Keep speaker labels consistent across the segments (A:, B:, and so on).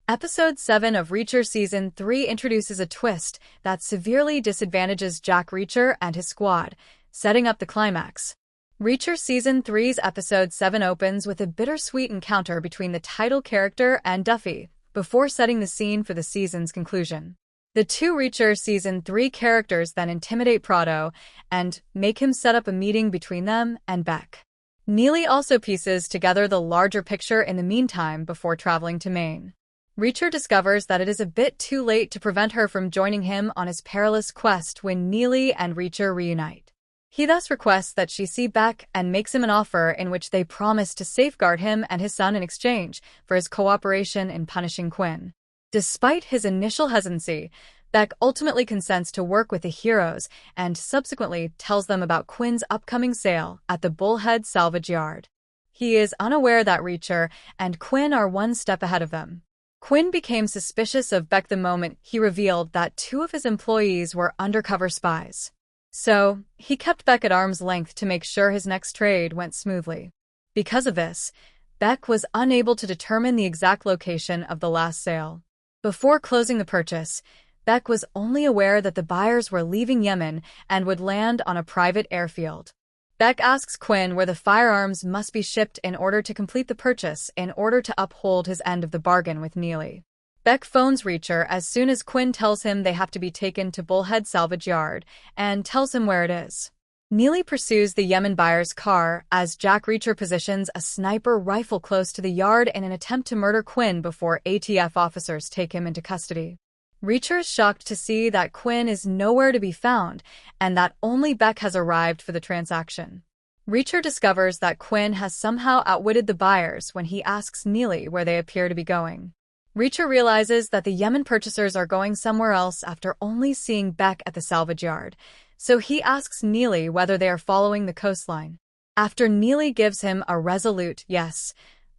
A: Episode 7 of Reacher Season 3 introduces a twist that severely disadvantages Jack Reacher and his squad, setting up the climax. Reacher Season 3's Episode 7 opens with a bittersweet encounter between the title character and Duffy, before setting the scene for the season's conclusion. The two Reacher Season 3 characters then intimidate Prado and make him set up a meeting between them and Beck. Neely also pieces together the larger picture in the meantime before traveling to Maine. Reacher discovers that it is a bit too late to prevent her from joining him on his perilous quest when Neely and Reacher reunite. He thus requests that she see Beck and makes him an offer in which they promise to safeguard him and his son in exchange for his cooperation in punishing Quinn. Despite his initial hesitancy, Beck ultimately consents to work with the heroes and subsequently tells them about Quinn's upcoming sale at the Bullhead Salvage Yard. He is unaware that Reacher and Quinn are one step ahead of them. Quinn became suspicious of Beck the moment he revealed that two of his employees were undercover spies. So, he kept Beck at arm's length to make sure his next trade went smoothly. Because of this, Beck was unable to determine the exact location of the last sale. Before closing the purchase, Beck was only aware that the buyers were leaving Yemen and would land on a private airfield. Beck asks Quinn where the firearms must be shipped in order to complete the purchase in order to uphold his end of the bargain with Neely. Beck phones Reacher as soon as Quinn tells him they have to be taken to Bullhead Salvage Yard and tells him where it is. Neely pursues the Yemen buyer's car as Jack Reacher positions a sniper rifle close to the yard in an attempt to murder Quinn before ATF officers take him into custody. Reacher is shocked to see that Quinn is nowhere to be found and that only Beck has arrived for the transaction. Reacher discovers that Quinn has somehow outwitted the buyers when he asks Neely where they appear to be going. Reacher realizes that the Yemen purchasers are going somewhere else after only seeing Beck at the salvage yard, so he asks Neely whether they are following the coastline. After Neely gives him a resolute yes,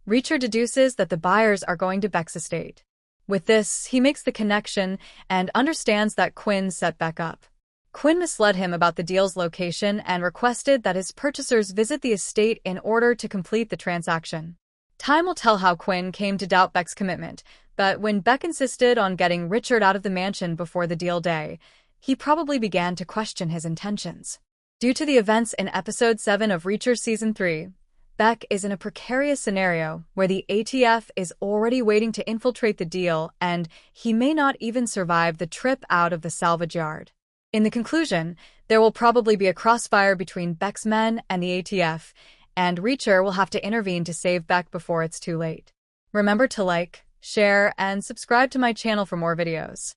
A: Reacher deduces that the buyers are going to Beck's estate. With this, he makes the connection and understands that Quinn set Beck up. Quinn misled him about the deal's location and requested that his purchasers visit the estate in order to complete the transaction. Time will tell how Quinn came to doubt Beck's commitment, but when Beck insisted on getting Richard out of the mansion before the deal day, he probably began to question his intentions. Due to the events in Episode 7 of Reacher Season 3, Beck is in a precarious scenario where the ATF is already waiting to infiltrate the deal and he may not even survive the trip out of the salvage yard. In the conclusion, there will probably be a crossfire between Beck's men and the ATF, and Reacher will have to intervene to save Beck before it's too late. Remember to like, share, and subscribe to my channel for more videos.